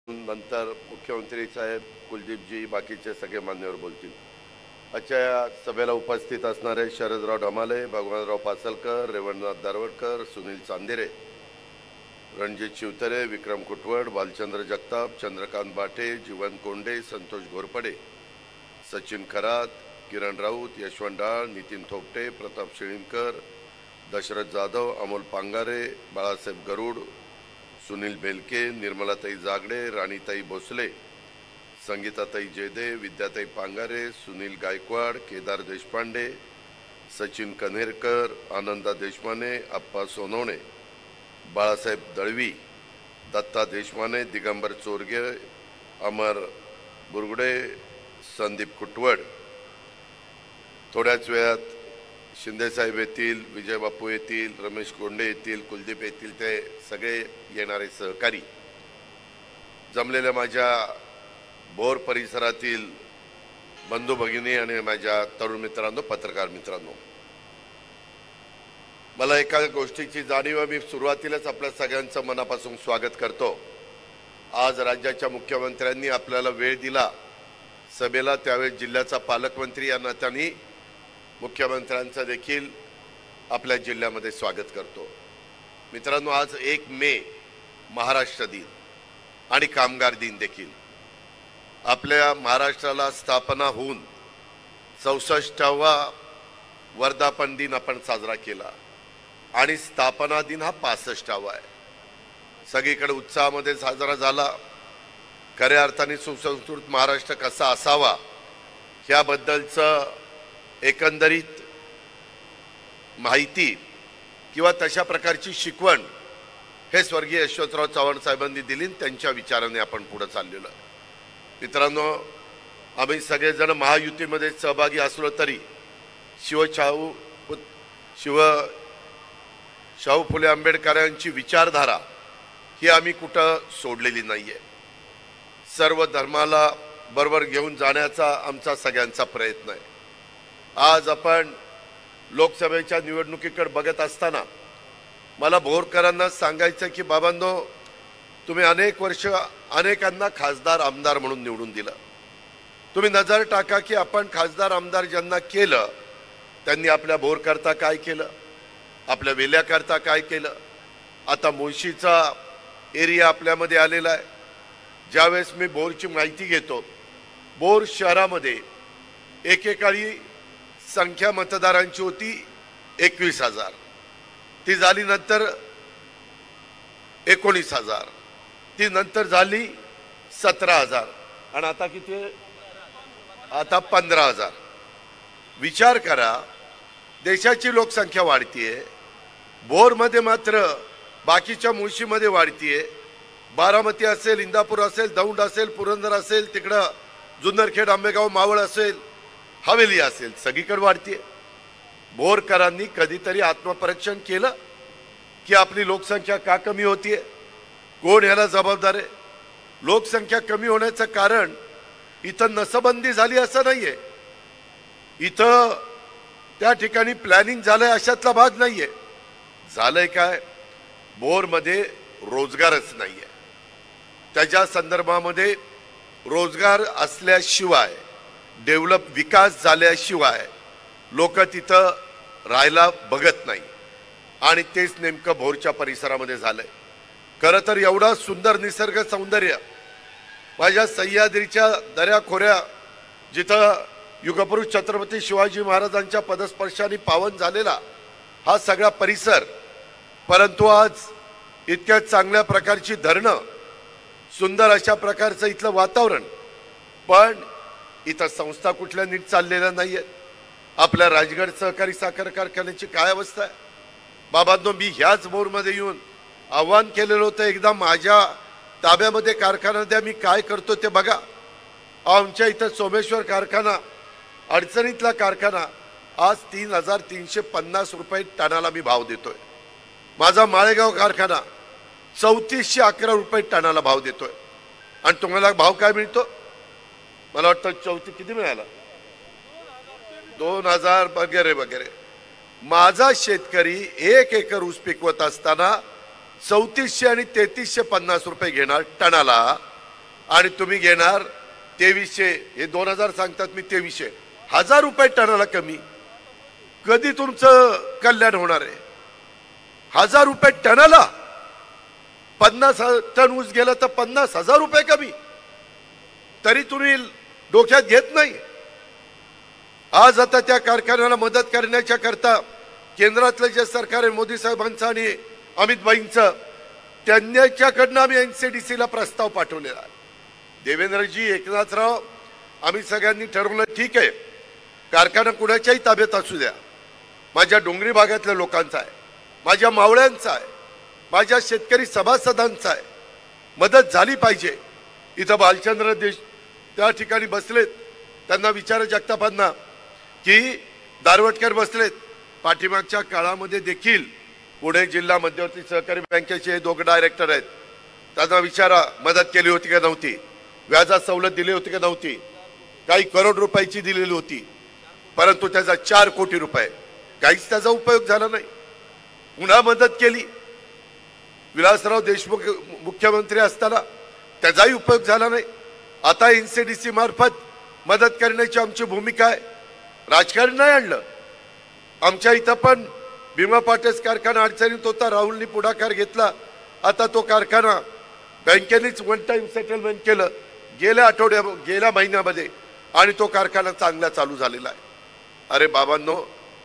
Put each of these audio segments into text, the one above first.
नंतर मुख्यमंत्री साहेब, कुलदीपजी, बाकीचे सगळे मान्यवर बोलतील. आजच्या या सभेला उपस्थित असणारे शरदराव ढमाले, भगवानराव पासलकर, रेवणनाथ दारवडकर, सुनील चांदेरे, रणजित शिवतरे, विक्रम कुटवड, भालचंद्र जगताप, चंद्रकांत बाटे, जीवन कोंडे, संतोष घोरपडे, सचिन खरात, किरण राऊत, यशवंत डाळ, नितीन थोपटे, प्रताप शिळीमकर, दशरथ जाधव, अमोल पांगारे, बाळासाहेब गरुड, सुनील बेलके, निर्मलाताई जागडे, राणीताई भोसले, संगीताताई जेदे, विद्याताई पांगारे, सुनील गायकवाड, केदार देशपांडे, सचिन कन्हेरकर, आनंदा देशमाने, अप्पा सोनवणे, बाळासाहेब दळवी, दत्ता देशमाने, दिगंबर चोरगे, अमर बुरगुडे, संदीप कुटवड. थोड्याच वेळात शिंदेसाहेब येतील, विजय बापू येतील, रमेश कोंडे येतील, कुलदीप येतील, ते सगळे येणारे सहकारी. जमलेल्या माझ्या भोर परिसरातील बंधू भगिनी आणि माझ्या तरुण मित्रांनो, पत्रकार मित्रांनो, मला एका गोष्टीची जाणीव आहे. मी सुरुवातीलाच आपल्या सगळ्यांचं मनापासून स्वागत करतो. आज राज्याच्या मुख्यमंत्र्यांनी आपल्याला वेळ दिला सभेला, त्यावेळेस जिल्ह्याचा पालकमंत्री या नात्याने मुख्यमंत्र्यांचं देखील आपल्या जिल्ह्यामध्ये स्वागत करतो. मित्रांनो, आज 1 मे महाराष्ट्र दिन आणि कामगार दिन देखील. आपल्या महाराष्ट्राला स्थापना होऊन 64वा वर्धापन दिन आपण साजरा केला आणि स्थापना दिन हा 65वा आहे. सगळीकडे उत्साहामध्ये साजरा झाला. खऱ्या अर्थाने सुसंस्कृत महाराष्ट्र कसा असावा ह्याबद्दलचं एकंदरीत माहिती किंवा तशा प्रकारची शिकवण हे स्वर्गीय यशवंतराव चव्हाण साहेबांनी दिली. त्यांच्या विचाराने आपण पुढे चाललेलो. मित्रांनो, आम्ही सगळेजण महायुतीमध्ये सहभागी असलो तरी शाहू फुले आंबेडकरांची विचारधारा ही आम्ही कुठं सोडलेली नाहीये. सर्व धर्माला बरोबर घेऊन जाण्याचा आमचा सगळ्यांचा प्रयत्न आहे. आज आपण लोकसभेच्या निवडणुकीकडे बघत असताना मला भोरकरांना सांगायचं की बाबांनो, तुम्ही अनेक वर्ष अनेकांना खासदार आमदार म्हणून निवडून दिलं. तुम्ही नजर टाका की आपण खासदार आमदार ज्यांना केलं त्यांनी आपल्या भोरकरता काय केलं, आपल्या वेल्याकरता काय केलं. आता मुळशीचा एरिया आपल्यामध्ये आलेला आहे. ज्यावेळेस मी भोरची माहिती घेतो, भोर शहरामध्ये एकेकाळी संख्या मतदारांची होती 21,000, ती झाली नंतर 19,000, ती नंतर झाली 17,000 आणि आता किती, आता 15,000. विचार करा, देशाची लोकसंख्या वाढतीये, भोरमध्ये मात्र बाकीच्या मुळशीमध्ये वाढतीये. बारामती असेल, इंदापूर असेल, दौंड असेल, पुरंदर असेल, तिकडं जुन्नरखेड, आंबेगाव, मावळ असेल, हवेली असेल, सगळीकडे वाढतीये. भोरकरांनी कधीतरी आत्मपरीक्षण केलं की आपली लोकसंख्या का कमी होतीये, कोण याला जबाबदार आहे? लोकसंख्या कमी होण्याचं कारण इथं नसबंदी झाली असं नाहीये, इथं त्या ठिकाणी प्लॅनिंग झालंय अशातला भाग नाहीये. झालंय काय, भोरमध्ये रोजगारच नाहीये. त्याच्या संदर्भामध्ये रोजगार असल्याशिवाय, डेव्हलप विकास झाल्याशिवाय लोक तिथं राहायला बघत नाही. आणि तेच नेमकं भोरच्या परिसरामध्ये झालंय. खरं तर एवढा सुंदर निसर्ग सौंदर्य, माझ्या सह्याद्रीच्या दऱ्याखोऱ्या, जिथं युगपुरुष छत्रपती शिवाजी महाराजांच्या पदस्पर्शाने पावन झालेला हा सगळा परिसर, परंतु आज इतक्या चांगल्या प्रकारची धरणं, सुंदर अशा प्रकारचं इथलं वातावरण, पण इथं संस्था कुठल्या नीट चाललेल्या नाहीयेत. आपल्या राजगड सहकारी साखर कारखान्याची काय अवस्था आहे बाबांनो. मी ह्याच भोरमध्ये येऊन आव्हान केलेलं होतं, एकदा माझ्या ताब्यामध्ये कारखाना द्या, मी काय करतो ते बघा. आमच्या इथं सोमेश्वर कारखाना, अडचणीतला कारखाना, आज 3,350 रुपये टनाला मी भाव देतोय. माझा माळेगाव कारखाना 3,411 रुपये टनाला भाव देतोय. आणि तुम्हाला भाव काय मिळतो? मला वाटतं 34 किती मिळाला, 2,000 वगैरे वगैरे. माझा शेतकरी 1 एकर ऊस पिकवत असताना 3400 आणि 3350 रुपये घेणार टनाला, आणि तुम्ही घेणार 2300, हे 2000 सांगतात, मी 2300, 1000 रुपये टनाला कमी. कधी तुमचं कल्याण होणार आहे? 1000 रुपये टनाला. 50 टन ऊस गेला तर 50,000 रुपये कमी, तरी तुम्ही डोक्यात घेत नाही. आज आता त्या कारखान्याला मदत करण्याच्या करता केंद्रातलं जे सरकार आहे मोदी साहेबांचं आणि अमित भाईंचं, त्यांच्याकडनं आम्ही NCDC ला प्रस्ताव पाठवलेला आहे. देवेंद्रजी, एकनाथराव, आम्ही सगळ्यांनी ठरवलं ठीक आहे, कारखाना कुणाच्याही ताब्यात असू द्या, माझ्या डोंगरी भागातल्या लोकांचा आहे, माझ्या मावळ्यांचा आहे, माझ्या शेतकरी सभासदांचा आहे, मदत झाली पाहिजे. इथं बालचंद्र देश त्या ठिकाणी बसलेत, त्यांना विचारा जगतापांना की दारवटकर बसलेत. पाठीमागच्या काळामध्ये देखील पुणे जिल्हा मध्यवर्ती सहकारी बँकेचे 2 डायरेक्टर आहेत, त्यांना विचारा मदत केली होती का नव्हती, व्याजात सवलत दिली होती का नव्हती, काही करोड रुपयाची दिलेली होती, परंतु त्याचा 4 कोटी रुपये काहीच त्याचा उपयोग झाला नाही. पुन्हा मदत केली, विलासराव देशमुख मुख्यमंत्री असताना त्याचाही उपयोग झाला नाही. आता NCDC मार्फत मदत करण्याची आमची भूमिका आहे. राजकारण नाही आणलं. आमच्या इथं पण भीमा पाटेस कारखाना अडचणीत होता, राहुलनी पुढाकार घेतला. आता तो कारखाना बँकेनेच 1 टाइम सेटलमेंट केलं गेल्या महिन्यामध्ये, आणि तो कारखाना चांगला चालू झालेला आहे. अरे बाबांनो,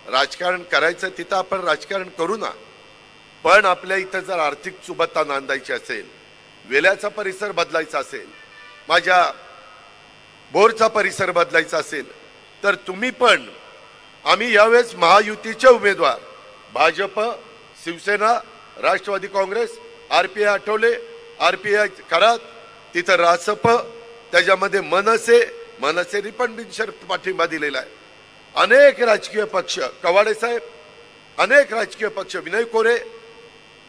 राजकारण करायचं तिथं आपण राजकारण करू ना, पण आपल्या इथं जर आर्थिक सुबत्ता नांदायची असेल, वेल्याचा परिसर बदलायचा असेल, माझ्या बोरचा परिसर बदलायचा असेल, तर तुम्ही पण, आम्ही यावेळेस महायुतीचे उमेदवार भाजप, शिवसेना, राष्ट्रवादी काँग्रेस, RPI आठवले, RPI करात, तिथं रासप, त्याच्यामध्ये मनसेने पण बिनशर्त पाठिंबा दिलेला आहे. अनेक राजकीय पक्ष, कवाडे साहेब, अनेक राजकीय पक्ष, विनय कोरे,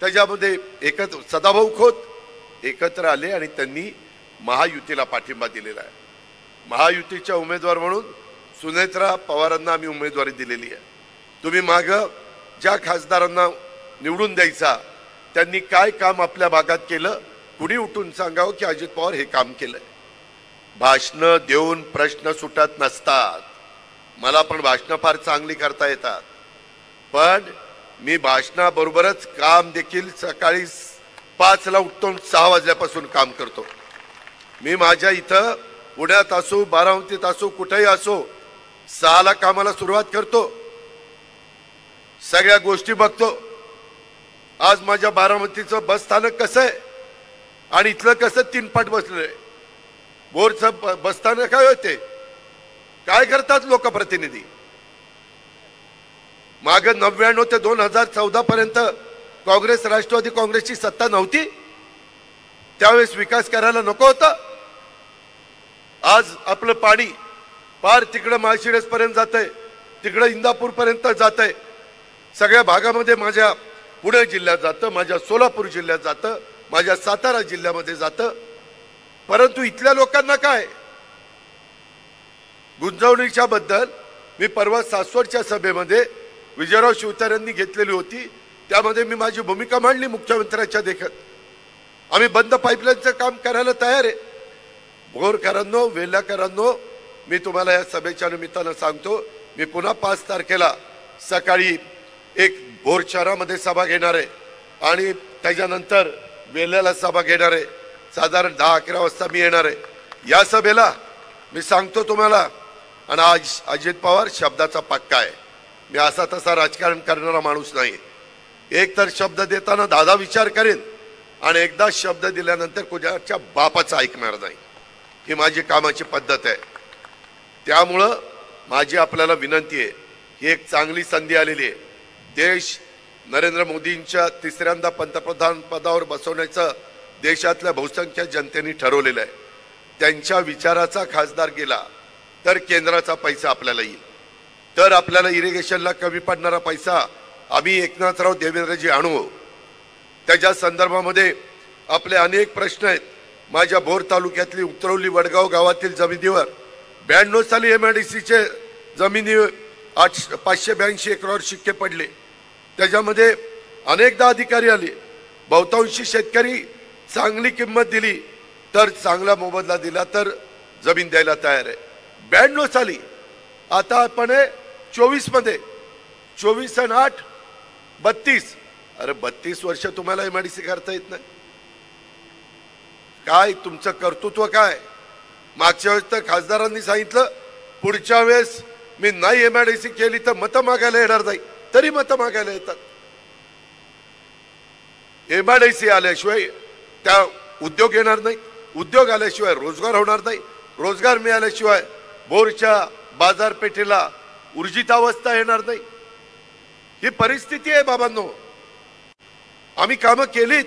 त्याच्यामध्ये एकत्र सदाभाऊ खोत एकत्र आले आणि त्यांनी महायुतीला पाठिंबा दिलेला आहे. महायुतीच्या उमेदवार म्हणून सुनेत्रा पवारांना आम्ही उमेदवारी दिलेली आहे. तुम्ही माग ज्या खासदारांना निवडून द्यायचा, त्यांनी काय काम आपल्या भागात केलं, कुणी उठून सांगावं की अजित पवार हे काम केलंय. भाषणं देऊन प्रश्न सुटत नसतात. मला पण भाषणं फार चांगली करता येतात, पण मी भाषणाबरोबरच काम देखील सकाळी 5 ला उठतो, 6 वाजल्यापासून काम करतो. मी माझ्या इथं पुण्यात असो, बारामतीत असो, कुठेही असो, 6 ला कामाला सुरुवात करतो, सगळ्या गोष्टी बघतो. आज माझ्या बारामतीचं बस स्थानक कसं आहे आणि इथलं कसं 3 पट बसलेलं आहे. बोरचं बस स्थानक काय होते, काय करतात लोकप्रतिनिधी. माग 99 ते 2014 पर्यंत काँग्रेस राष्ट्रवादी काँग्रेसची सत्ता नव्हती, त्यावेळेस विकास करायला नको होता. आज आपलं पाणी पार तिकडं माळशिरस पर्यंत जातंय, तिकडं इंदापूर पर्यंत जातंय, सगळ्या भागामध्ये माझ्या पुणे जिल्ह्यात जातं, माझ्या सोलापूर जिल्ह्यात जातं, माझ्या सातारा जिल्ह्यामध्ये जातं. परंतु इथल्या लोकांना काय, गुंतवणुकीच्या बद्दल मी परवा सासवडच्या सभेमध्ये विजयराव शिवतारेंनी घेतलेली होती, त्यामध्ये मी माझी भूमिका मांडली मुख्यमंत्र्यांच्या देखत. आम्ही बंद पाईपलाईनचं काम करायला तयार आहे. भोरकरांनो, वेल्हाकरांनो, मी तुम्हाला या सभेच्या निमित्तानं सांगतो, मी पुन्हा 5 तारखेला सकाळी एक भोर शहरामध्ये सभा घेणार आहे आणि त्याच्यानंतर वेल्ह्याला सभा घेणार आहे. साधारण 10-11 वाजता मी येणार आहे. या सभेला मी सांगतो तुम्हाला, आणि आज अजित पवार शब्दाचा पक्का आहे. मी असा तसा राजकारण करणारा माणूस नाही. एक तर शब्द देताना 10 विचार करेन, आणि एकदा शब्द दिल्यानंतर कुणाच्या बापाचं ऐकणार नाही. ही माझी कामाची पद्धत आहे. त्यामुळं माझी आपल्याला विनंती आहे, ही एक चांगली संधी आलेली आहे. देश नरेंद्र मोदींच्या 3ऱ्यांदा पंतप्रधान पदावर बसवण्याचं देशातल्या बहुसंख्य जनतेने ठरवलेलं आहे. त्यांच्या विचाराचा खासदार गेला तर केंद्राचा पैसा आपल्याला येईल, तर आपल्याला इरिगेशनला कमी पडणारा पैसा आम्ही एकनाथराव देवेंद्रजी आणू. त्याच्या संदर्भामध्ये आपले अनेक प्रश्न आहेत. माझ्या भोर तालुक्यातली उतरवली वडगाव गावातील जमिनीवर 92 साली MIDCचे जमिनी 582 एकरावर शिक्के पडले. त्याच्यामध्ये अनेकदा अधिकारी आले, बहुतांशी शेतकरी चांगली किंमत दिली, तर चांगला मोबदला दिला तर जमीन द्यायला तयार आहे. 92 साली, आता आपण 24 मध्ये, 24 आणि 8 32. अरे 32 वर्ष तुम्हाला एमआयडीसी करता येत नाही. काय तुमचं कर्तृत्व काय? मागच्या वेळेस तर खासदारांनी सांगितलं पुढच्या वेळेस मी नाही एमआयडीसी केली तर मतं मागायला येणार नाही, तरी मतं मागायला येतात. एमआयडीसी आल्याशिवाय त्या उद्योग येणार नाही, उद्योग आल्याशिवाय रोजगार होणार नाही, रोजगार मिळाल्याशिवाय भोरच्या बाजारपेठेला ऊर्जितावस्था येणार नाही. ही परिस्थिती आहे बाबांनो. आम्ही कामं केलीत.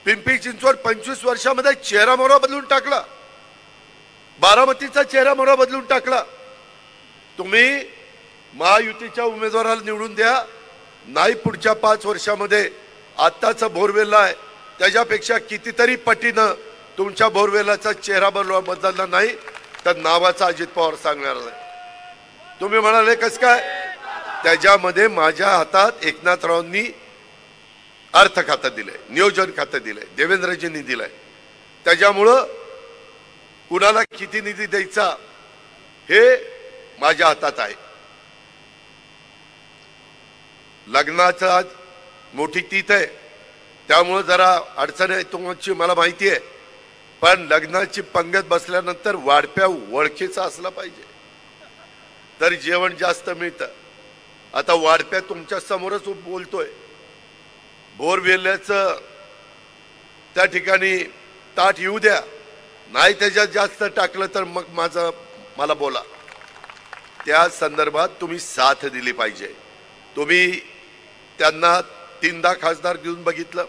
पिंपरी चिंचवड 25 वर्षामध्ये चेहरा मोहरा बदलून टाकला. बारामतीचा चेहरा मोहरा बदलून टाकला. तुम्ही महायुतीच्या उमेदवाराला निवडून द्या, नाही पुढच्या 5 वर्षामध्ये आत्ताचा बोरवेला आहे त्याच्यापेक्षा कितीतरी पटीनं तुमच्या बोरवेलाचा चेहरा बदलला नाही तर नावाचा अजित पवार सांगणार नाही. तुम्ही म्हणाले कस काय? त्याच्यामध्ये माझ्या हातात एकनाथरावांनी अर्थ खातं दिलंय, नियोजन खातं दिलंय, देवेंद्रजींनी दिलंय. त्याच्यामुळं कुणाला किती निधी द्यायचा हे माझ्या हातात आहे. लग्नाचं आज मोठी तीत आहे त्यामुळे जरा अडचण आहे तुमची मला माहिती आहे. पण लग्नाची पंगत बसल्यानंतर वाढप्या ओळखीचा असला पाहिजे तर जेवण जास्त मिळतं. आता वाढप्या तुमच्या समोरच बोलतोय. बोरवेल्याचं त्या ठिकाणी ताट येऊ द्या, नाही त्याच्यात जास्त टाकलं तर मग मला बोला. त्या संदर्भात तुम्ही साथ दिली पाहिजे. तुम्ही त्यांना 3दा खासदार घेऊन बघितलं,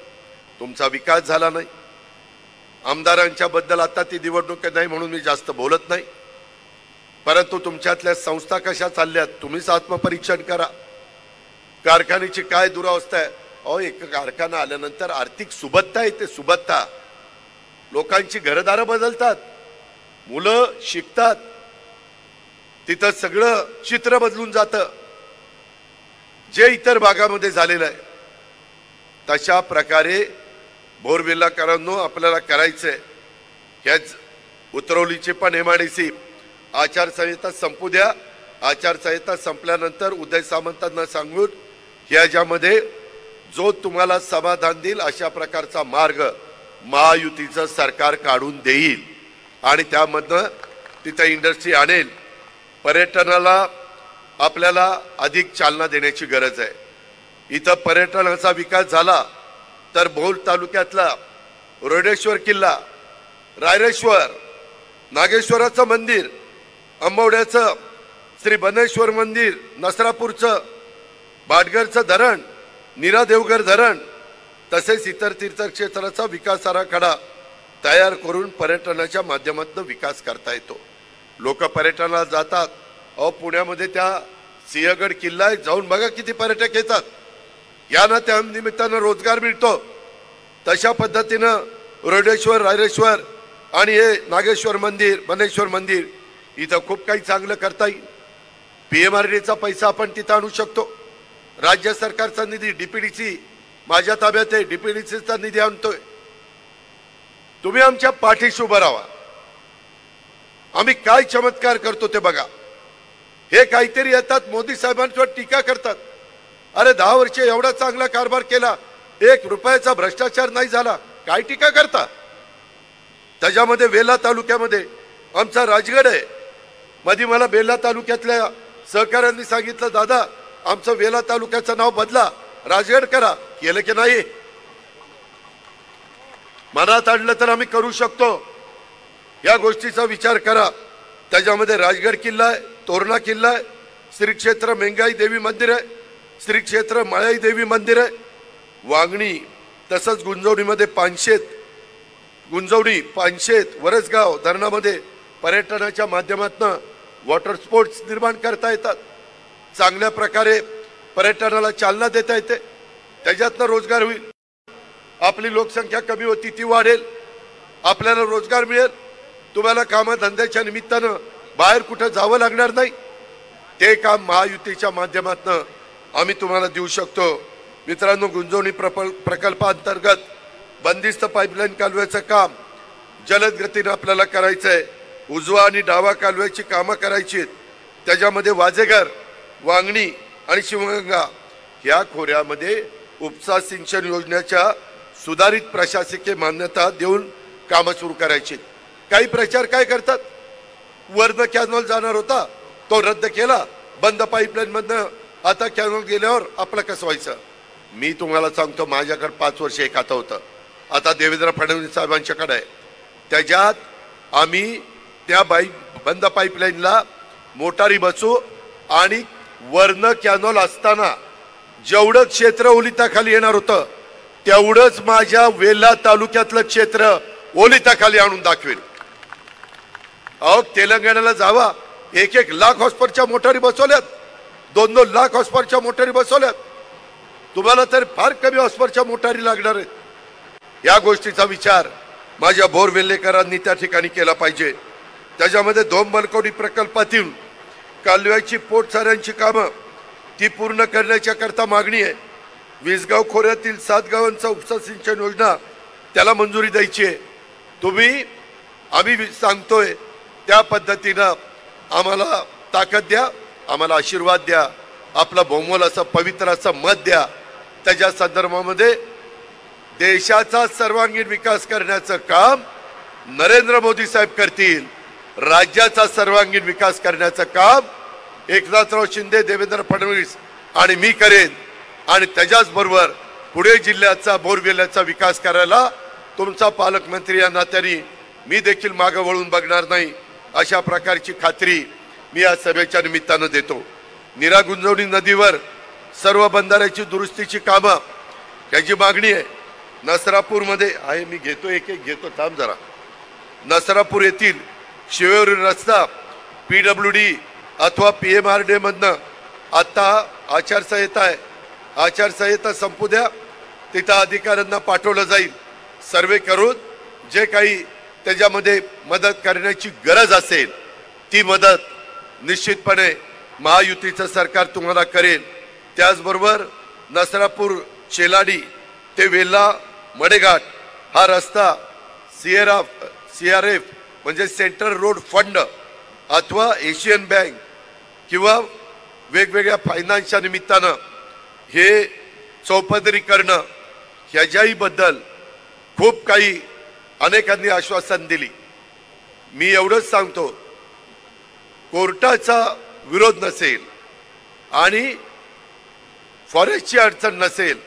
तुमचा विकास झाला नाही. आमदारांच्या बद्दल आता ती निवडणूक नाही म्हणून मी जास्त बोलत नाही, परंतु तुमच्यातल्या संस्था कशा चालल्यात तुम्हीच आत्मपरीक्षण करा. कारखान्याची काय दुरावस्था आहे. अहो, एक कारखाना आल्यानंतर आर्थिक सुबत्ता येते. सुबत्ता, लोकांची घरदारं बदलतात, मुलं शिकतात, तिथं सगळं चित्र बदलून जातं. जे इतर भागामध्ये झालेलं आहे तशा प्रकारे बोरवेलाकरांनो आपल्याला करायचंय. ह्याच उतरवलीची पण एमआयडीसी आचारसंहिता संपू द्या. आचारसंहिता संपल्यानंतर उदय सामंतांना सांगून ह्याच्यामध्ये जो तुम्हाला समाधान देईल अशा प्रकारचा मार्ग महायुतीचं सरकार काढून देईल आणि त्यामधनं तिथं इंडस्ट्री आणेल. पर्यटनाला आपल्याला अधिक चालना देण्याची गरज आहे. इथं पर्यटनाचा विकास झाला तर भोर तालुक्यातला रोडेश्वर किल्ला, रायरेश्वर, नागेश्वराचं मंदिर, अंबवड्याचं श्री बनेश्वर मंदिर, नसरापूरचं भाटघरचं धरण, नीरा देवघर धरण, तसेच इतर तीर्थक्षेत्राचा विकास आराखडा तयार करून पर्यटनाच्या माध्यमातून विकास करता येतो. लोक पर्यटनाला जातात. अहो, पुण्यामध्ये त्या सिंहगड किल्ला आहे, जाऊन बघा किती पर्यटक येतात. यानं त्या निमित्तानं रोजगार मिळतो. तशा पद्धतीनं रोडेश्वर, रायरेश्वर आणि हे नागेश्वर मंदिर, बनेश्वर मंदिर इथं खूप काही चांगलं करता येईल. पीएमआरडीचा पैसा आपण तिथं आणू शकतो. राज्य सरकारचा निधी, डीपीडीसी माझ्या ताब्यात आहे, डीपीडीसीचा निधी आणतोय. तुम्ही आमच्या पाठीशी उभं राहा. आम्ही काय चमत्कार करतो ते बघा. हे काहीतरी येतात मोदी साहेबांवर टीका करतात. अरे 10 वर्ष एवढा चांगला कारभार केला, 1 रुपयाचा भ्रष्टाचार नाही झाला, काय टीका करता? त्याच्यामध्ये वेल्हा तालुक्यामध्ये आमचा राजगड आहे. मध्ये मला वेल्हा तालुक्यातल्या सहकाऱ्यांनी सांगितलं, दादा आमचं वेल्हा तालुक्याचं नाव बदला, राजगड करा. केलं की नाही? मनात आणलं तर आम्ही करू शकतो. या गोष्टीचा विचार करा. त्याच्यामध्ये राजगड किल्ला आहे, तोरणा किल्ला आहे, श्री क्षेत्र मेंगाई देवी मंदिर आहे, श्री क्षेत्र माळाई देवी मंदिर आहे, वांगणी, तसंच गुंजवणीमध्ये गुंजवणी, पानशेत, वरसगाव धरणामध्ये पर्यटनाच्या माध्यमातून वॉटर स्पोर्ट्स निर्माण करता येतात. चांगल्या प्रकारे पर्यटनाला चालना देता येते. त्याच्यातनं रोजगार होईल. आपली लोकसंख्या कमी होती ती वाढेल, आपल्याला रोजगार मिळेल. तुम्हाला कामधंद्याच्या निमित्तानं बाहेर कुठं जावं लागणार नाही. ते काम महायुतीच्या माध्यमातून आम्ही तुम्हाला देऊ शकतो. मित्रांनो, गुंजवणी प्रकल्पांतर्गत बंदिस्त पाईपलाईन कालव्याचं काम जलद गतीने आपल्याला करायचं आहे. उजवा आणि डावा कालव्याची कामं करायची आहेत. त्याच्यामध्ये वाजेघर, वांगणी आणि शिवगंगा या खोऱ्यामध्ये उपसा सिंचन योजनेच्या सुधारित प्रशासकीय मान्यता देऊन कामं सुरू करायची. काही प्रचार काय करतात, वरनं कॅनॉल जाणार होता तो रद्द केला, बंद पाईपलाईन मधनं आता कॅनॉल गेल्यावर आपलं कसं व्हायचं. मी तुम्हाला सांगतो, माझ्याकडे 5 वर्ष एक खातं होतं, आता देवेंद्र फडणवीस साहेबांच्याकडे आहे. त्याच्यात आम्ही त्या बंद पाईपलाईनला मोटारी बसू आणि वरनं कॅनॉल असताना जेवढं क्षेत्र ओलिताखाली येणार होतं तेवढंच माझ्या वेल्हा तालुक्यातलं क्षेत्र ओलिताखाली आणून दाखवेल. अहो, तेलंगणाला जावा, 1-1 लाख हॉर्सपावरच्या मोटारी बसवल्यात, 2-2 लाख हॉर्सपावरच्या मोटारी बसवल्यात. तुम्हाला तर फार कमी हॉर्सपावरच्या मोटारी लागणार आहेत. या गोष्टीचा विचार माझ्या बोरवेल्लेकरांनी त्या ठिकाणी केला पाहिजे. त्याच्यामध्ये धोमबलकोडी प्रकल्पातील कालव्याची पोटसाऱ्यांची कामं ती पूर्ण करण्याच्या करता मागणी आहे. विसगाव खोऱ्यातील 7 गावांचा उपसा सिंचन योजना त्याला मंजुरी द्यायची आहे. आम्ही सांगतोय त्या पद्धतीनं आम्हाला ताकद द्या, आम्हाला आशीर्वाद द्या, आपला बहुमोल असं पवित्र असं मत द्या. त्याच्या संदर्भामध्ये देशाचा सर्वांगीण विकास करण्याचं काम नरेंद्र मोदी साहेब करतील. राज्याचा सर्वांगीण विकास करण्याचं काम एकनाथराव शिंदे, देवेंद्र फडणवीस आणि मी करेन. आणि त्याच्याच बरोबर पुणे जिल्ह्याचा बोरवेल्ल्याचा विकास करायला तुमचा पालकमंत्री या नात्याने मी देखील मागे वळून बघणार नाही, अशा प्रकारची खात्री मी या सभेच्या निमित्तानं देतो. नीरा गुंजवणी नदीवर सर्व बंधाऱ्याची दुरुस्तीची कामं याची मागणी आहे. नसरापूरमध्ये आहे, मी घेतो एक घेतो, थांब जरा. नसरापूर येथील शिवेवरील रस्ता PWD अथवा PMRD मधनं आता आचारसंहिता आहे, आचारसंहिता संपू द्या, तिथं अधिकाऱ्यांना पाठवलं जाईल. सर्वे करून जे काही त्याच्यामध्ये मदत करण्याची गरज असेल ती मदत निश्चितपणे महायुतीचं सरकार तुम्हाला करेल. त्याचबरोबर नसरापूर चेलाडी ते वेल्हा मडेघाट हा रस्ता CRF म्हणजे सेंट्रल रोड फंड अथवा एशियन बँक किंवा वेगवेगळ्या फायनान्सच्या निमित्तानं हे चौपदरी करणं, ह्याच्याही बद्दल खूप काही अनेकांनी आश्वासन दिली. मी एवढंच सांगतो, कोर्टाचा विरोध नसेल आणि फॉरेस्टची अडचण नसेल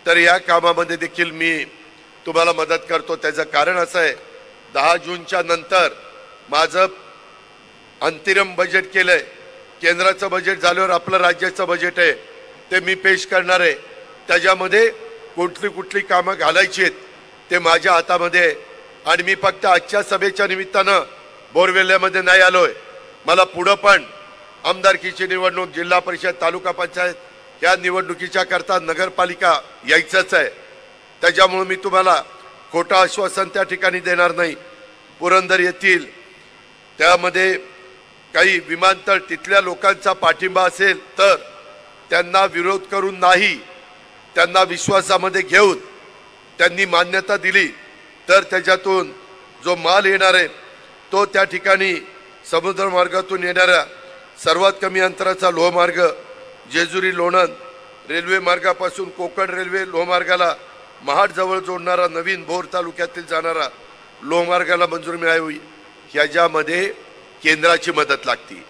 तर या कामामध्ये देखील मी तुम्हाला मदत करतो. त्याचं कारण असं आहे, 10 जूनच्या नंतर माझं अंतरिम बजेट केलंय. केंद्राचं बजेट झाल्यावर आपलं राज्याचं बजेट आहे ते मी पेश करणार आहे. त्याच्यामध्ये कुठली कामं घालायची आहेत ते माझ्या हातामध्ये आहे. आणि मी फक्त आजच्या सभेच्या निमित्तानं बोरवेल्ल्यामध्ये नाही आलोय, मला पुढं पण आमदारकीची निवडणूक, जिल्हा परिषद, तालुका पंचायत या निवडणुकीच्या करता नगरपालिका यायचंच आहे. त्याच्यामुळे मी तुम्हाला खोटं आश्वासन त्या ठिकाणी देणार नाही. पुरंदर येथील त्यामध्ये काही विमानतळ तिथल्या लोकांचा पाठिंबा असेल तर त्यांना विरोध करून नाही, त्यांना विश्वासामध्ये घेऊन त्यांनी मान्यता दिली तर त्याच्यातून जो माल येणार आहे तो त्या ठिकाणी समुद्र मार्गातून येणाऱ्या सर्वात कमी अंतराचा लोहमार्ग जेजुरी लोणंद रेल्वे मार्गापासून कोकण रेल्वे लोहमार्गाला महाडजवळ जोडणारा नवीन भोर तालुक्यातील जाणारा लोहमार्गाला मंजुरी मिळावी. ह्याच्यामध्ये केंद्राची मदत लागते.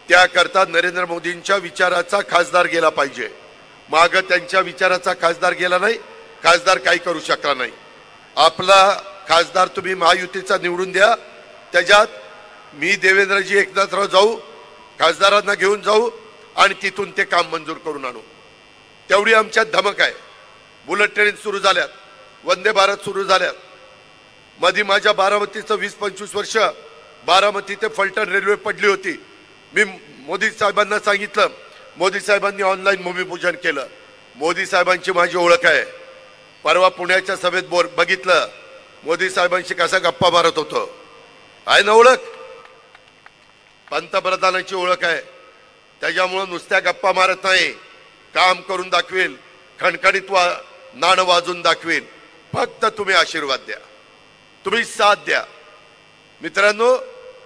त्याकरता नरेंद्र मोदींच्या विचाराचा खासदार गेला पाहिजे. मागं त्यांच्या विचाराचा खासदार गेला नाही, खासदार काही करू शकला नाही. आपला खासदार तुम्ही महायुतीचा निवडून द्या. त्याच्यात मी देवेंद्रजी एकनाथराव जाऊ, खासदारांना घेऊन जाऊ आणि तिथून ते काम मंजूर करून आणू. तेवढी आमच्यात धमक आहे. बुलेट ट्रेन सुरू झाल्यात, वंदे भारत सुरू झाल्यात. मध्ये माझ्या बारामतीचं 20-25 वर्ष बारामती ते फलटण रेल्वे पडली होती. मी मोदी साहेबांना सांगितलं, मोदी साहेबांनी ऑनलाईन भूमिपूजन केलं. मोदी साहेबांची माझी ओळख आहे. परवा पुण्याच्या सभेत बघितलं मोदी साहेबांशी कसा गप्पा मारत होतो. आहे ना ओळख, पंतप्रधानांची ओळख आहे. त्याच्यामुळे नुसत्या गप्पा मारत नाही, काम करून दाखवेल, खणखणीत नाणं वाजून दाखवेल. फक्त तुम्ही आशीर्वाद द्या, तुम्ही साथ द्या. मित्रांनो,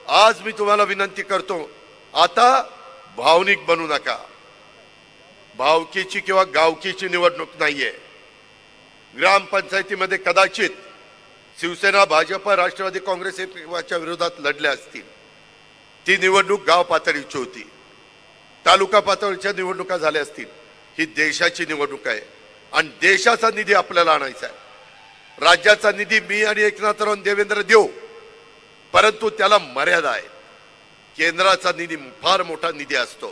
आज मी तुम्हाला विनंती करतो, आता भावनिक बनू नका. भावकीची किंवा गावकीची निवडणूक नाहीये. ग्रामपंचायतीमध्ये कदाचित शिवसेना, भाजप, राष्ट्रवादी काँग्रेस एकमेकांच्या विरोधात लढल्या असतील. ती निवडणूक गाव पातळीची होती. तालुका पातळीच्या निवडणुका झाल्या असतील. ही देशाची निवडणूक आहे आणि देशाचा निधी आपल्याला आणायचा आहे. राज्याचा निधी मी आणि एकनाथराव देवेंद्र देऊ, परंतु त्याला मर्यादा आहे. केंद्राचा निधी फार मोठा निधी असतो,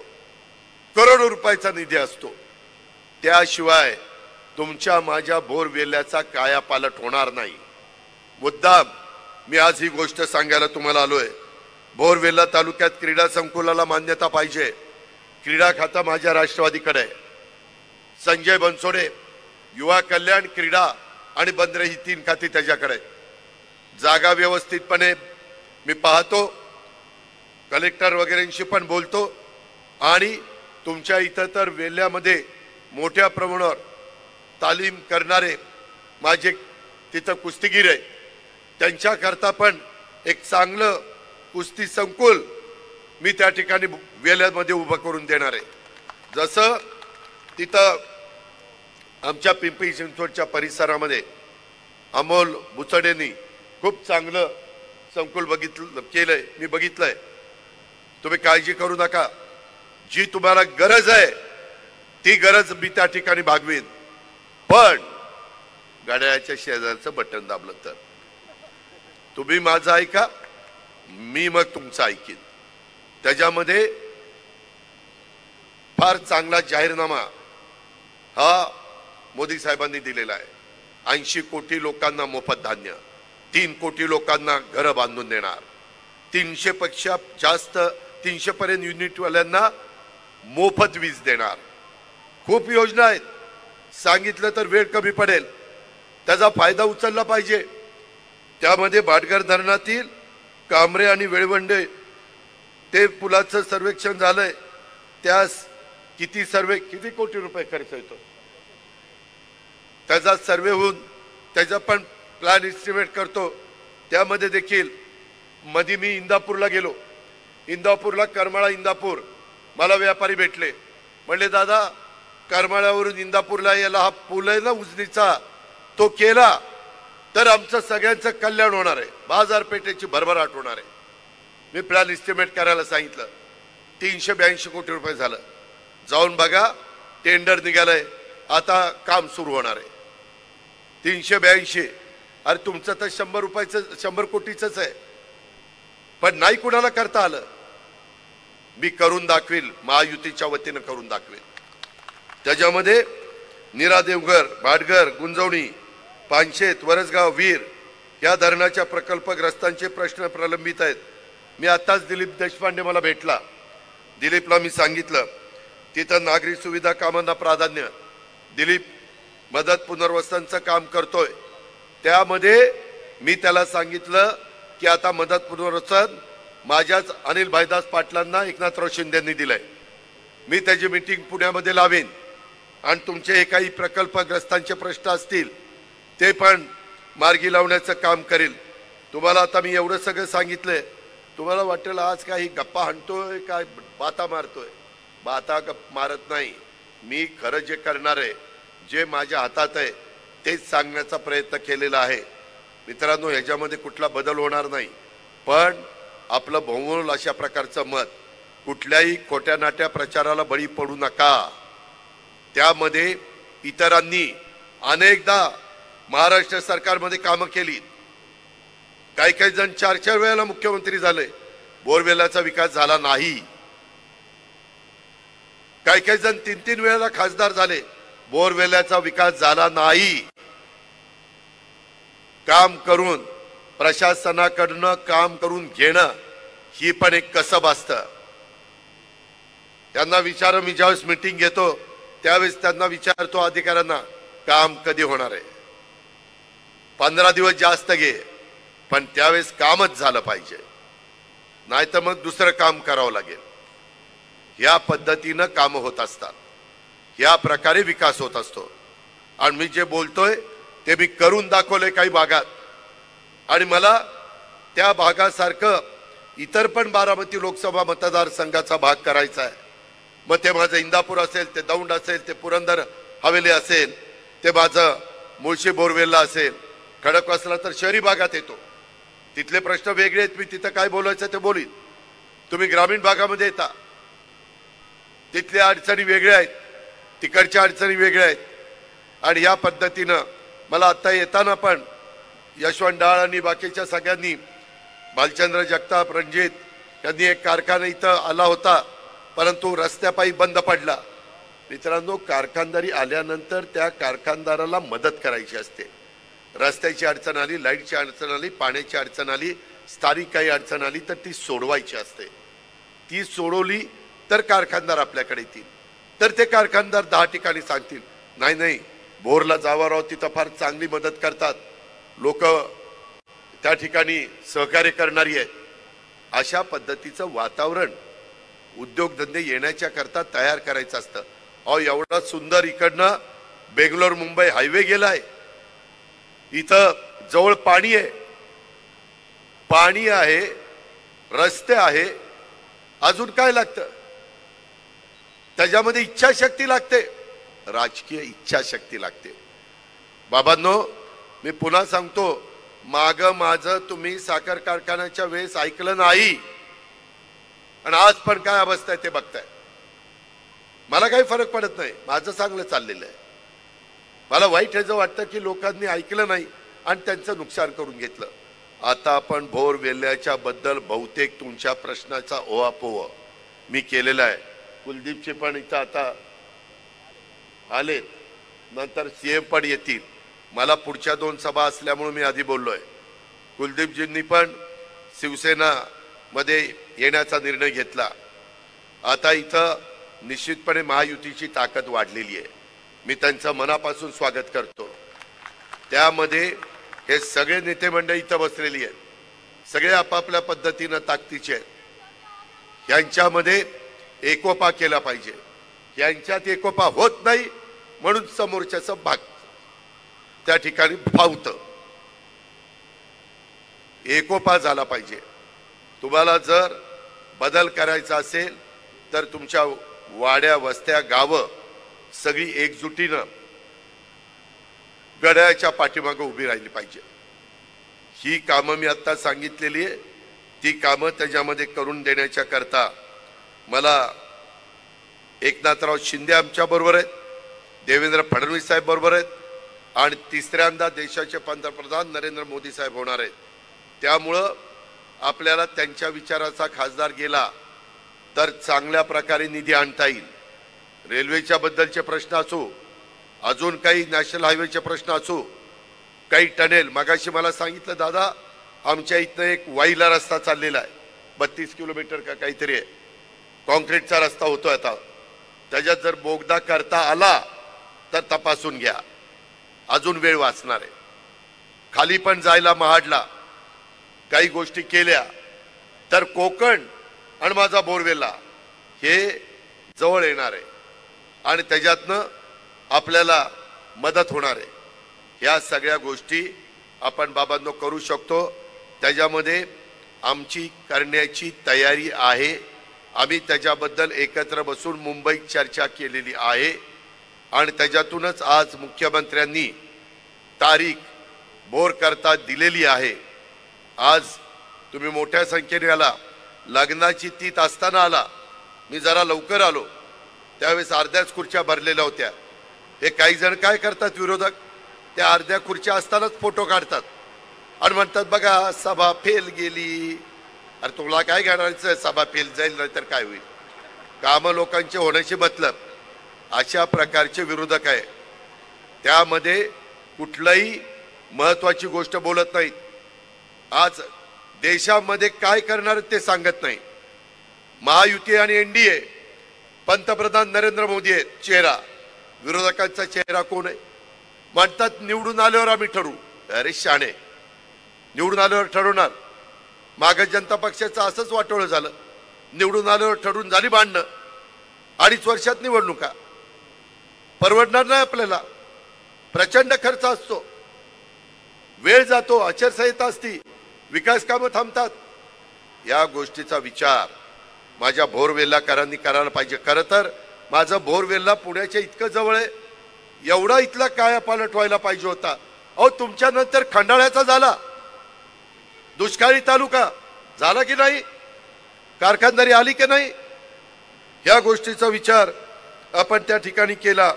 करोडो रुपयाचा निधी असतो. त्याशिवाय तुमच्या माझ्या बोरवेल्याचा कायापालट होणार नाही. मुद्दाम मी आज ही गोष्ट सांगायला तुम्हाला आलोय. बोरवेल्ला तालुक्यात क्रीडा संकुलाला मान्यता पाहिजे. क्रीडा खाता माझ्या राष्ट्रवादीकडे आहे. संजय बनसोडे युवा कल्याण, क्रीडा आणि बंदरे ही 3 खाती त्याच्याकडे. जागा व्यवस्थितपणे मी पाहतो, कलेक्टर वगैरेंशी पण बोलतो आणि तुमच्या इथं तर वेल्ल्यामध्ये मोठ्या प्रमाणावर तालीम करणारे माझे तिथं कुस्तीगीर आहे, त्यांच्याकरता पण एक चांगलं कुस्ती संकुल मी त्या ठिकाणी वेल्ल्यामध्ये उभं करून देणार आहे. जसं तिथं आमच्या पिंपरी चिंचवडच्या परिसरामध्ये अमोल बुचडेंनी खूप चांगलं संकुल केलंय, मी बघितलंय. तुम्ही काळजी करू नका. जी तुम्हाला गरज आहे ती गरज मी त्या ठिकाणी भागवीन. पण गाड्याच्या शेजारचं बटन दाबलं तर तुम्ही माझं ऐका, मी मग तुमचं ऐकीन. त्याच्यामध्ये फार चांगला जाहीरनामा हा मोदी साहेबांनी दिलेला आहे. 80 कोटी लोकांना मोफत धान्य, 3 कोटी लोकांना घरं बांधून देणार, 300 पेक्षा जास्त 300 पर्यंत युनिटवाल्यांना मोफत वीज देणार. खूप योजना आहेत. सांगितलं तर वेळ कमी पडेल, त्याचा फायदा उचलला पाहिजे. त्यामध्ये भाटघर धरणातील कामरे आणि वेळवंडे ते पुलाचं सर्वेक्षण झालंय. त्यास किती कोटी रुपये खर्च येतो, त्याचा सर्वे होऊन त्याचा पण प्लॅन एस्टिमेट करतो. त्यामध्ये देखील मध्ये मी इंदापूरला गेलो. इंदापूरला करमाळा इंदापूर मला व्यापारी भेटले. म्हणले दादा, करमाळ्यावरून इंदापूरला यायला हा पूल आहे ना उजनीचा, तो केला तर आमचं सगळ्यांचं कल्याण होणार आहे, बाजारपेठेची भरभराट होणार आहे. मी प्लॅन एस्टिमेट करायला सांगितलं. 382 कोटी रुपये झालं. जाऊन बघा, टेंडर निघालंय, आता काम सुरू होणार आहे. 382. अरे तुमचं तर 100 कोटीचंच आहे, पण नाही कुणाला करता आलं. मी करून दाखवेल, महायुतीच्या वतीनं करून दाखवेल. त्याच्यामध्ये नीरा देवघर, भाटघर, गुंजवणी, पानशेत, वरसगाव, वीर या धरणाच्या प्रकल्पग्रस्तांचे प्रश्न प्रलंबित आहेत. मी आताच दिलीप देशपांडे मला भेटला. दिलीपला मी सांगितलं तिथं नागरी सुविधा कामांना प्राधान्य. दिलीप मदत पुनर्वसनाचं काम करतोय. त्यामध्ये मी त्याला सांगितलं की आता मदत पुनर्वसन माझ्याच अनिल भाईदास पाटलांना एकनाथराव शिंदेंनी दिलंय. मी त्याची मीटिंग पुण्यामध्ये लावेन आणि तुमचे हे काही प्रकल्पग्रस्तांचे प्रश्न असतील ते पण मार्गी लावण्याचं काम करेल. तुम्हाला आता मी एवढं सगळं सांगितलंय. तुम्हाला वाटेल आज काही गप्पा हाणतोय, काय बाता मारतोय. बाता मारत नाही. मी खरं जे करणार आहे, जे माझ्या हातात आहे तेच सांगण्याचा प्रयत्न केलेला आहे. मित्रांनो, ह्याच्यामध्ये कुठला बदल होणार नाही. पण आपलं बहुमूल अशा प्रकारचं मत, कुठल्याही खोट्या नाट्या प्रचाराला बळी पडू नका. त्यामध्ये इतरांनी अनेकदा महाराष्ट्र सरकारमध्ये कामं केली. काही जण 4 वेळेला मुख्यमंत्री झाले, बोरवेलाचा विकास झाला नाही. काही जण 3 वेळेला खासदार झाले, बोरवेल्याचा विकास झाला नाही. काम करून प्रशासनाकडनं काम करून घेणं ही पण एक कसब असतं. त्यांना विचार, मी ज्यावेळेस मीटिंग घेतो त्यावेळेस त्यांना विचारतो अधिकाऱ्यांना, काम कधी होणार आहे. 15 दिवस जास्त घे, पण त्यावेळेस कामच झालं पाहिजे, नाही तर मग दुसरं काम करावं लागेल. या पद्धतीनं काम होत असतात. या प्रकारे विकास होत असतो. आणि मी जे बोलतोय ते मी करून दाखवले काही भागात. आणि मला त्या भागासारखं इतर पण बारामती लोकसभा मतदारसंघाचा भाग करायचा आहे. मग ते माझं इंदापूर असेल, ते दौंड असेल, ते पुरंदर हवेली असेल, ते माझं मुळशी बोरवेलला असेल, खडकवासला तर शहरी भागात येतो. तिथले प्रश्न वेगळे आहेत. मी तिथं काय बोलायचं ते बोलीन. तुम्ही ग्रामीण भागामध्ये येता, तिथल्या अडचणी वेगळ्या आहेत, तिकडच्या अडचणी वेगळ्या आहेत. आणि या पद्धतीनं मला आता येताना पण यशवंत डाळ आणि बाकीच्या सगळ्यांनी, भालचंद्र जगताप, रणजित यांनी एक कारखाना इथं आला होता, परंतु रस्त्यापायी बंद पडला. मित्रांनो, कारखानदारी आल्यानंतर त्या कारखानदाराला मदत करायची असते. रस्त्याची अडचण आली, लाईटची अडचण आली, पाण्याची अडचण आली, स्थानिक काही अडचण आली तर ती सोडवायची असते. ती सोडवली तर कारखानदार आपल्याकडे येतील. तर ते कारखानदार 10 ठिकाणी सांगतील, नाही नाही भोरला जावा राव, तिथं फार चांगली मदत करतात लोक, त्या ठिकाणी सहकार्य करणारी आहेत. अशा पद्धतीचं वातावरण उद्योगधंदे येण्याच्या करता तयार करायचं असतं. अहो, एवढा सुंदर इकडनं बेंगलोर मुंबई हायवे गेलाय, इथं जवळ पाणी आहे, पाणी आहे, रस्ते आहे, अजून काय लागतं? त्याच्यामध्ये इच्छाशक्ती लागते, राजकीय इच्छाशक्ती लागते. बाबांनो, मी पुन्हा सांगतो, माग माझं तुम्ही साखर कारखान्याच्या वेळेस ऐकलं नाही आणि आज पण काय अवस्था आहे ते बघताय. मला काही फरक पडत नाही, माझं चांगलं चाललेलं आहे. मला वाईट हे वाटतं की लोकांनी ऐकलं नाही आणि त्यांचं नुकसान करून घेतलं. आता आपण भोर वेल्ल्याच्या बद्दल बहुतेक तुमच्या प्रश्नाचा ओहापोह मी केलेला आहे. कुलदीपचे पण इथं आता आलेत, नंतर सीएम पण येतील. मला पुढच्या 2 सभा असल्यामुळे मी आधी बोललोय. कुलदीपजींनी पण शिवसेना मध्ये येण्याचा निर्णय घेतला. आता इथं निश्चितपणे महायुतीची ताकद वाढलेली आहे. मी त्यांचं मनापासून स्वागत करतो. त्यामध्ये हे सगळे नेते मंडळी इथं बसलेली आहेत, सगळे आपापल्या पद्धतीनं ताकदीचे आहेत. यांच्यामध्ये एकोपा केला पाहिजे. यांच्यात एकोपा होत नाही म्हणून समोरच्याचा भाग त्या ठिकाणी फावतं. एकोपा झाला पाहिजे. तुम्हाला जर बदल करायचा असेल तर तुमच्या वाड्या, वस्त्या, गावं सगळी एकजुटीनं घड्याळाच्या पाठीमागे उभी राहिली पाहिजे. ही कामं मी आता सांगितलेली आहे, ती कामं त्याच्यामध्ये करून देण्याच्या करता मला एकनाथराव शिंदे आमच्या बरोबर आहेत, देवेंद्र फडणवीस साहेब बरोबर आहेत आणि तिसऱ्यांदा देशाचे पंतप्रधान नरेंद्र मोदी साहेब होणार आहेत. त्यामुळं आपल्याला त्यांच्या विचाराचा खासदार गेला तर चांगल्या प्रकारे निधी आणता येईल. रेल्वेच्या बद्दलचे प्रश्न असो, अजून काही नॅशनल हायवेचे प्रश्न असो, काही टनेल. मगाशी मला सांगितलं दादा, आमच्या इथनं एक वाईला रस्ता चाललेला आहे, 32 किलोमीटर का काहीतरी आहे, कॉन्क्रीटचा रस्ता होतो. आता त्याच्यात जर बोगदा करता आला तर तपासून घ्या, अजून वेळ वाचणार आहे. खाली पण जायला महाडला काही गोष्टी केल्या तर कोकण आणि माझा बोरवेला हे जवळ येणार आहे आणि त्याच्यातनं आपल्याला मदत होणार आहे. या सगळ्या गोष्टी आपण बाबांनो करू शकतो. त्याच्यामध्ये आमची करण्याची तयारी आहे. आम्ही त्याच्याबद्दल एकत्र बसून मुंबईत चर्चा केलेली आहे आणि त्याच्यातूनच आज मुख्यमंत्र्यांनी तारीख बोर करता दिलेली आहे. आज तुम्ही मोठ्या संख्येने आला, लग्नाची तीत असताना आला. मी जरा लवकर आलो, त्यावेळेस अर्ध्याच खुर्च्या भरलेल्या होत्या. हे काही जण काय करतात विरोधक, त्या अर्ध्या खुर्च्या असतानाच फोटो काढतात आणि म्हणतात बघा सभा फेल गेली. अरे तुला काय घडायचं, सभा फेल जाईल नाही तर काय होईल, कामं लोकांचे होण्याची मतलब. अशा प्रकारचे विरोधक आहे. त्यामध्ये कुठलाही महत्वाची गोष्ट बोलत नाहीत. आज देशामध्ये काय करणार ते सांगत नाही. महायुती आणि एनडीए, पंतप्रधान नरेंद्र मोदी आहेत चेहरा, विरोधकांचा चेहरा कोण आहे? म्हणतात निवडून आल्यावर आम्ही ठरवू. अरे शाणे, निवडून आल्यावर ठरवणार? मागे जनता पक्षाचं असंच वाटोळं झालं. निवडून आल्यावर ठरवून झाली भांडणं. 2.5 वर्षात निवडणुका परवडणार नाही आपल्याला. प्रचंड खर्च असतो, वेळ जातो, आचारसंहिता असती, विकास कामं थांबतात. या गोष्टीचा विचार माझ्या बोरवेल्लाकरांनी करायला पाहिजे. खरं तर माझं बोरवेल्ला पुण्याच्या इतकं जवळ आहे, एवढा इथला कायापालट व्हायला पाहिजे होता. अहो तुमच्या नंतर खंडाळ्याचा झाला, दुष्काळी तालुका झाला की नाही, कारखानदारी आली की नाही, या गोष्टीचा विचार आपण त्या ठिकाणी केला.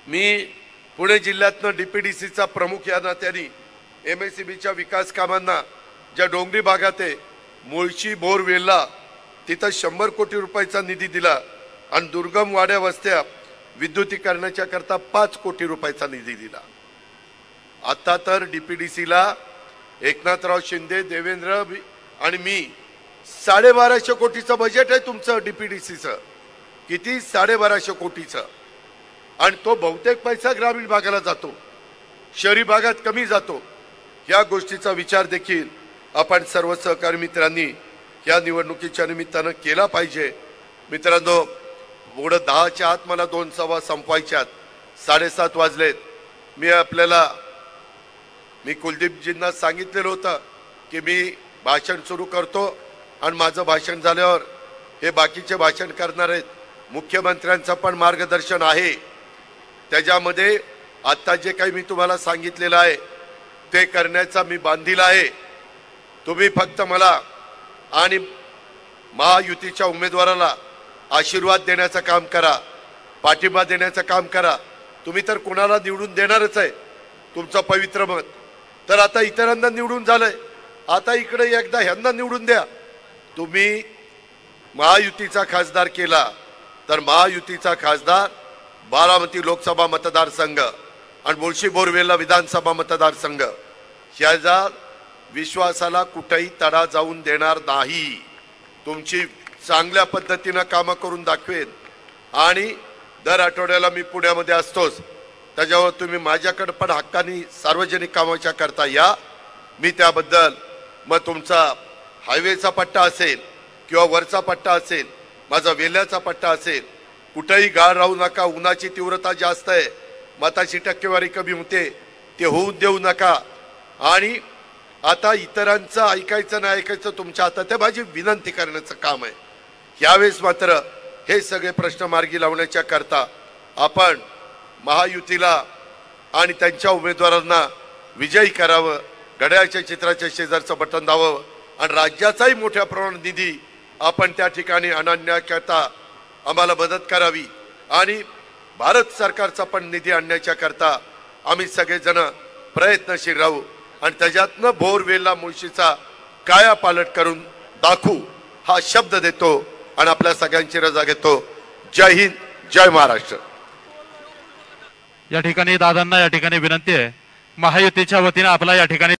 मी पुणे जिल्ह्यातनं डीपीडीसीचा प्रमुख या नात्याने MSEBच्या विकास कामांना ज्या डोंगरी भागात आहे, मुळशी बोरवेल्ला, तिथं 100 कोटी रुपयाचा निधी दिला आणि दुर्गम वाड्या वस्त्या विद्युतीकरणाच्या करता 5 कोटी रुपयाचा निधी दिला. आता तर डीपीडीसीला एकनाथराव शिंदे, देवेंद्र आणि मी 1250 कोटीचं बजेट आहे तुमचं डीपीडीसीचं. किती? 1250 कोटीचं. आणि तो बहुतेक पैसा ग्रामीण भागाला जातो, शहरी भागात कमी जातो. या गोष्टीचा विचार देखील आपण सर्व सहकारी मित्रांनी या निवडणुकीच्या निमित्तानं केला पाहिजे. मित्रांनो, पुढं 10च्या आत मला 2 सभा संपवायच्यात. 7:30 वाजलेत. मी कुलदीपजींना सांगितलेलं होतं की मी भाषण सुरू करतो आणि माझं भाषण झाल्यावर हे बाकीचे भाषण करणार आहेत. मुख्यमंत्र्यांचं पण मार्गदर्शन आहे. त्याच्यामध्ये आता जे काही मी तुम्हाला सांगितलेलं आहे ते करण्याचा मी बांधील आहे. तुम्ही फक्त मला आणि महायुतीच्या उमेदवाराला आशीर्वाद देण्याचं काम करा, पाठिंबा देण्याचं काम करा. तुम्ही तर कोणाला निवडून देणारच आहे, तुमचं पवित्र मत. तर आता इतरांना निवडून झालंय, आता इकडे एकदा ह्यांना निवडून द्या. तुम्ही महायुतीचा खासदार केला तर महायुतीचा खासदार बारामती लोकसभा मतदारसंघ आणि मुळशी बोरवेल्ला विधानसभा मतदारसंघ ह्याचा विश्वासाला कुठेही तडा जाऊन देणार नाही. तुमची चांगल्या पद्धतीनं कामं करून दाखवेन. आणि दर आठवड्याला मी पुण्यामध्ये असतोच, त्याच्यावर तुम्ही माझ्याकडे पण हक्कानी सार्वजनिक कामाच्या करता या. मी त्याबद्दल मग तुमचा हायवेचा पट्टा असेल किंवा वरचा पट्टा असेल, माझा वेल्याचा पट्टा असेल, कुठेही गाळ राहू नका. उन्हाची तीव्रता जास्त आहे, मताची टक्केवारी कमी होते, ते होऊ देऊ नका. आणि आता इतरांचं ऐकायचं नाही ऐकायचं तुमच्या हातात आहे, माझी विनंती करण्याचं काम आहे. यावेळेस मात्र हे सगळे प्रश्न मार्गी लावण्याच्या करता आपण महायुतीला आणि त्यांच्या उमेदवारांना विजयी करावं, घड्याळाच्या चित्राच्या शेजारचं बटन दाबावं आणि राज्याचाही मोठ्या प्रमाणात निधी आपण त्या ठिकाणी आणण्याकरता आम्हाला मदत करावी. आणि भारत सरकारचा पण निधी आणण्याच्या करता आम्ही सगळेजण प्रयत्नशील राहू आणि त्याच्यातनं बोरवेल्ला मुळशीचा कायापालट करून दाखवू हा शब्द देतो आणि आपल्या सगळ्यांची रजा घेतो. जय हिंद, जय महाराष्ट्र. या ठिकाणी दादांना या ठिकाणी विनंती आहे, महायुतीच्या वतीने आपला या ठिकाणी